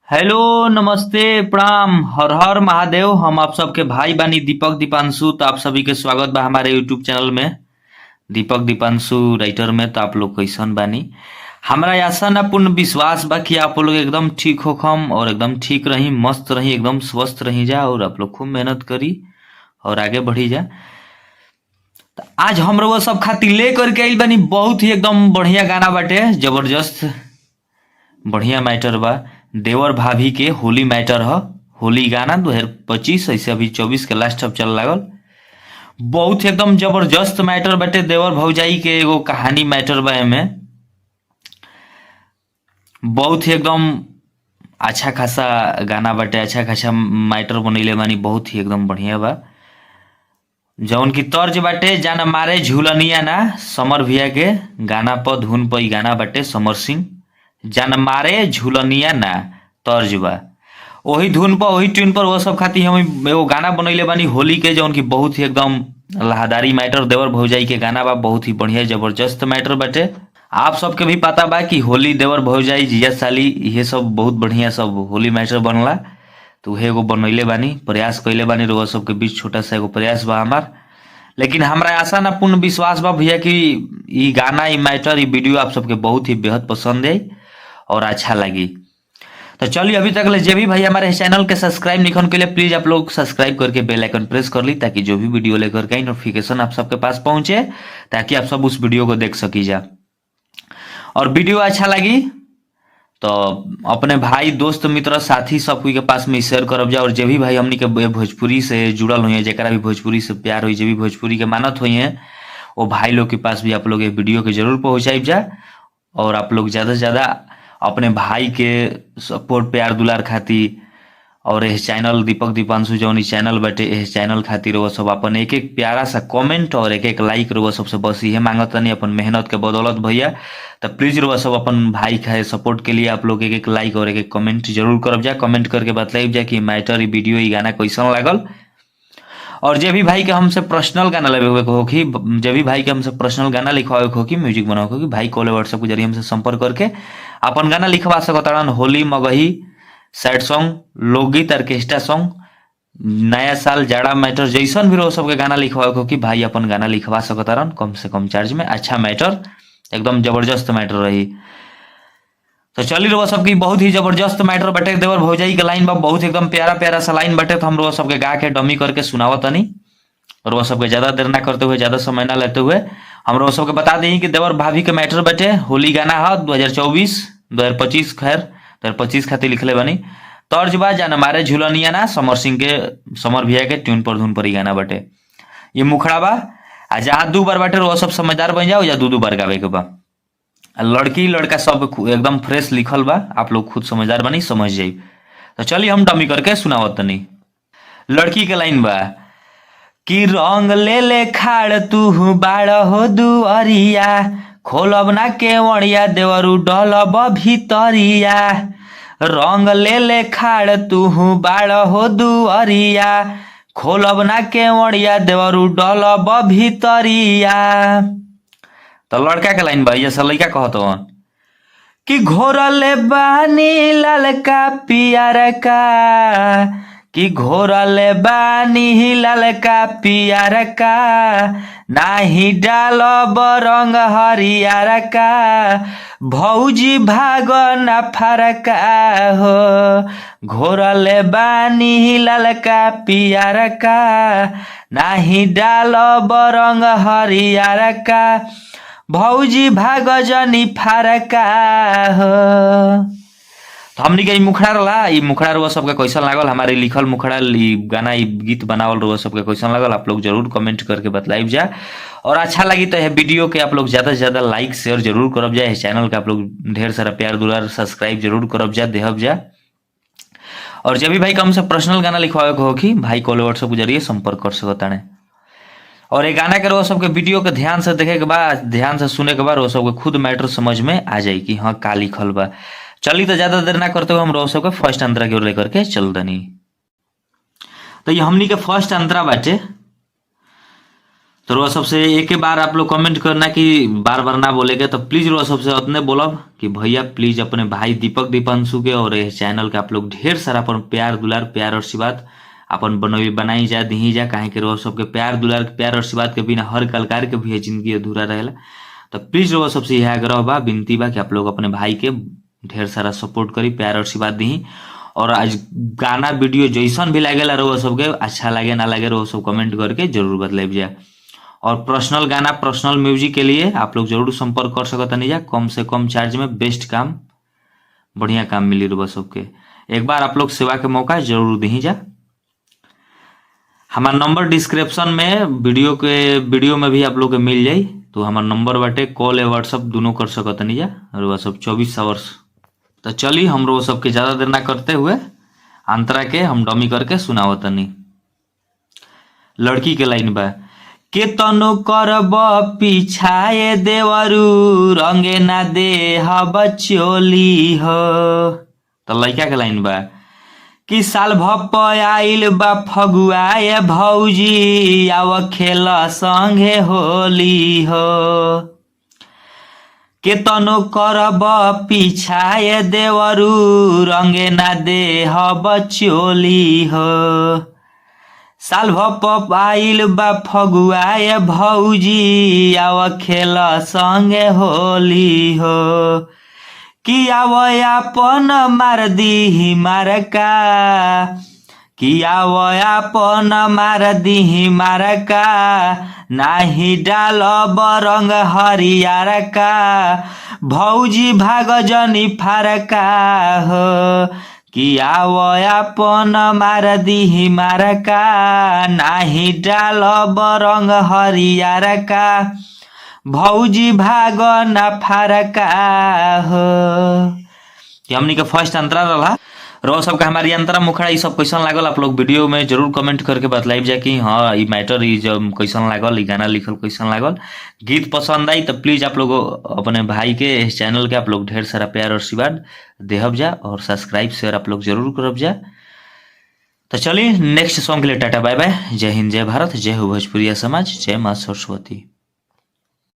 Hello, नमस्ते, प्रणाम, हर हर महादेव। हम आप सबके भाई बानी दीपक दीपांशु। तो आप सभी के स्वागत बा हमारे यूट्यूब चैनल में दीपक दीपांशु राइटर में। तो आप लोग कैसन बानी? हमरा आशा ना पूर्ण विश्वास बा कि आप लोग एकदम ठीक होखम और एकदम ठीक रही, मस्त रही, एकदम स्वस्थ रही जा और आप लोग खूब मेहनत करी और आगे बढ़ी जा। तो आज हम लोग सब खातिर ले करके आइल बानी बहुत ही एकदम बढ़िया गाना बाटे, जबरदस्त बढ़िया मैटर बा। देवर भाभी के होली मैटर ह। होली गाना 2025 ऐसे अभी 24 के लास्ट अब चल लागल। बहुत ही एकदम जबरदस्त मैटर बाटे। देवर भौजाई के एगो कहानी मैटर बा। एमे बहुत ही एकदम अच्छा खासा गाना बाटे, अच्छा खासा मैटर बनैले बानी, बहुत ही एकदम बढ़िया बा। जौन की तर्ज बाटे जाना मारे झूलनिया ना, समर भैया के गाना पर धुन पर गाना बाटे। समर सिंह जान मारे झूलनिया ना तर्ज बा। वही धुन पर वही ट्यून पर वो सब खातिर हम एगो गाना बनैले बानी होली के, जौन की बहुत ही एकदम लहादारी मैटर देवर भौजाई के गाना बा। बहुत ही बढ़िया जबरदस्त मैटर बाटे। आप सबके भी पता बा कि होली देवर भौजाई जिया साली ये सब बहुत बढ़िया सब होली मैटर बनला। तो उहे एगो बनैले बानी, प्रयास कैले बानी। रउआ सबके बीच छोटा सा एगो प्रयास बा हमार। लेकिन हमरा आशा ना पूर्ण विश्वास बा भैया कि ई गाना, ई मैटर, ई वीडियो आप सबके बहुत ही बेहद पसंद आई और अच्छा लगी। तो चलिए, अभी तक ले जे भी भाई हमारे चैनल के सब्सक्राइब नहीं के लिए प्लीज आप लोग सब्सक्राइब करके बेल आइकन प्रेस कर ली, ताकि जो भी वीडियो लेकर के नोटिफिकेशन आप सबके पास पहुंचे, ताकि आप सब उस वीडियो को देख सकी जा। और वीडियो अच्छा लगी तो अपने भाई दोस्त मित्र साथी सब कोई के पास में शेयर करब जा। और जे भी भाई हमनी के भोजपुरी से जुड़ल हुई है, जरा भी भोजपुरी से प्यार हुई, जे भी भोजपुरी के मानत हुई है, वो भाई लोग के पास भी आप लोग ये वीडियो के जरूर पहुंचाई जा। और आप लोग ज़्यादा से ज़्यादा अपने भाई के सपोर्ट प्यार दुलार खातिर और यह चैनल दीपक दीपांशु जौन चैनल बटे, यह चैनल खातिर वो सब अपन एक एक प्यारा सा कमेंट और एक एक लाइक रहो सबसे बस ये मांगत नहीं अपन मेहनत के बदौलत भैया। तो प्लीज रहो सब अपन भाई का सपोर्ट के लिए आप लोग एक एक लाइक और एक एक कमेंट जरूर करब जा। कमेंट करके बताइब जा कि मैटर वीडियो ये गाना कैसन लागल। और जे भी भाई के हमसे पर्सनल गाना लेवे हो कि जे भी भाई के हमसे पर्सनल गाना लिखवावे हो कि म्यूजिक बनावे हो कि भाई कॉल व्हाट्सएप के जरिए हमसे संपर्क करके अपन गाना लिखवा सकतारन। होली, मगही, सैड सॉन्ग, लोकगीत, ऑर्केस्ट्रा सॉन्ग, नया साल, जाड़ा मैटर, जैसन भी रहो सबके गाना लिखवावे हो कि भाई अपन गाना लिखवा सकतारन कम से कम चार्ज में। अच्छा मैटर, एकदम जबरदस्त मैटर रही। तो चली रहो सबकी बहुत ही जबरदस्त मैटर बटे। देवर भौजाई के लाइन बा बहुत एकदम प्यारा प्यारा सा लाइन बटे। तो हम रोज सबके गा के डमी करके सुनावत तनी। और वो सबके ज्यादा देर ना करते हुए, ज्यादा समय ना लेते हुए हम रोज सबके बता दी कि देवर भाभी के मैटर बटे होली गाना है 2024-2025, खैर 2025 खातिर लिखले बनी। तर्ज बा जान मारे झूलनिया ना, समर सिंह के, समर भैया के ट्यून पर धुन पर ही गाना बटे। ये मुखड़ा बा आ जहाँ 2 बार बाटे वो सब समझदार बन जाओ, या 2-2 बार गावे के बा। लड़की लड़का सब एकदम फ्रेश लिखल बा, आप लोग खुद समझदार बनी, समझ जाई। तो चलिए हम डमी करके सुनावत तनी। लड़की के लाइन बा कि रंग ले ले खाड़ तू बाड़ हो दुअरिया, खोलब ना केवड़िया देवरू डलब भीतरिया। रंग ले ले खाड़ तू बाड़ हो दुअरिया, खोलब ना केवड़िया देवरू डलब भीतरिया। तो लड़का के लाइन बा, ये सब लड़का कहत हवन कि घोरले बानी ललका पियर का, कि घोरले बानी ललका पियर का, नाही डालब रंग हरियर का, भौजी भाग न फरका हो। घोरले बानी ललका पियर का, नाही डालब रंग हरियर का, भौजी भाग जनी फरका हो। तो हमनी के मुखड़ा रहा, ई मुखड़ा रुआ सबके कैसन लागल, हमारे लिखल मुखड़ा गाना गीत बनावल रुआ सबके कैसन लागल, आप लोग जरूर कमेंट करके बताइब जा। और अच्छा लगी तो यह वीडियो के आप लोग ज्यादा से ज्यादा लाइक शेयर जरूर करब जा। इस चैनल का आप लोग ढेर सारा प्यार दुलार सब्सक्राइब जरूर करब जा, देहब जा। और जब भी भाई कम से पर्सनल गाना लिखवावे को हो कि भाई कॉल व्हाट्सएप के जरिए संपर्क कर सकताने। और ये गाना के वो सबके वीडियो के ध्यान से देखे के बाद, ध्यान से सुने के बाद वो सबके खुद मैटर समझ में आ जाए कि हाँ का लिखल बा। चली तो ज्यादा देर ना करते हुए हम रोज सबके फर्स्ट अंतरा की ओर लेकर के चल दनी। तो ये हमनी के फर्स्ट अंतरा बाटे। तो रोआ सबसे एक ही बार आप लोग कमेंट करना कि बार बार ना बोलेगे, तो प्लीज रोआ सबसे उतने बोलब कि भैया प्लीज अपने भाई दीपक दीपांशु के और ये चैनल के आप लोग ढेर सारा अपन प्यार दुलार प्यार और आशीर्वाद अपन बनाई जा दी जा, काहे के रोआ सबके प्यार दुलार प्यार और आशीर्वाद के बिना हर कलाकार के भी जिंदगी अधूरा रहेला। तो प्लीज रोआ सबसे यह आग्रह बा विनती बा कि आप लोग अपने भाई के ढेर सारा सपोर्ट करी प्यार और आशीर्वाद दी। और आज गाना वीडियो जैसन भी लागेला रोआ सबके अच्छा लगे ना लगे रोआ सब कमेंट करके जरूर बतलाइब जा। और पर्सनल गाना पर्सनल म्यूजिक के लिए आप लोग जरूर संपर्क कर सकता नहीं जा, कम से कम चार्ज में बेस्ट काम बढ़िया काम मिली रोआ सबके। एक बार आप लोग सेवा के मौका जरूर दी जा। हमारा नंबर डिस्क्रिप्शन में वीडियो में भी आप लोग के मिल जाई, तो हमारा नंबर बाटे कॉल या व्हाट्सअप दोनों कर सकता नहीं जा रोआ सब 24 आवर्स। तो चलिए हम रोआ सबके ज्यादा देर ना करते हुए अंतरा के हम डमी करके सुनावता नहीं। लड़की के लाइन बा के तनु करब पिछाए देवरू रंगे ना दे हब चोली हो। तो लड़का के लाइन बा कि साल भप आइल बा फगुआए भौजी आव खेल संगे होली हो। के तनु करब पिछाए देवरू रंगे ना दे हब चोली हो। साल भप आइल बा फगुआए भौजी आव खेल संगे होली हो। कि आव अपन मार दी मारका कि आव अपन मार दी मारका नाही डालब रंग हरियर का भौजी भाग जनी फारका हो। कि आव अपन मार दी मारका नाही डालब रंग हरियर का भौजी भाग न फारका हो। हमनी के फर्स्ट अंतरा रहा रो सबका हमारी अंतरा मुखड़ा ये सब कैसन लागल आप लोग वीडियो में जरूर कमेंट करके बतलाइब जा कि हाँ ये मैटर ये जब कैसन लागल, ये गाना लिखल कैसन लागल। गीत पसंद आई तो प्लीज आप लोग अपने भाई के इस चैनल के आप लोग ढेर सारा प्यार और आशीर्वाद देहब जा और सब्सक्राइब शेयर आप लोग जरूर करब जा। तो चलिए नेक्स्ट सॉन्ग के लिए टाटा बाय बाय। जय हिंद जय भारत जय हो भोजपुरिया समाज जय माँ सरस्वती।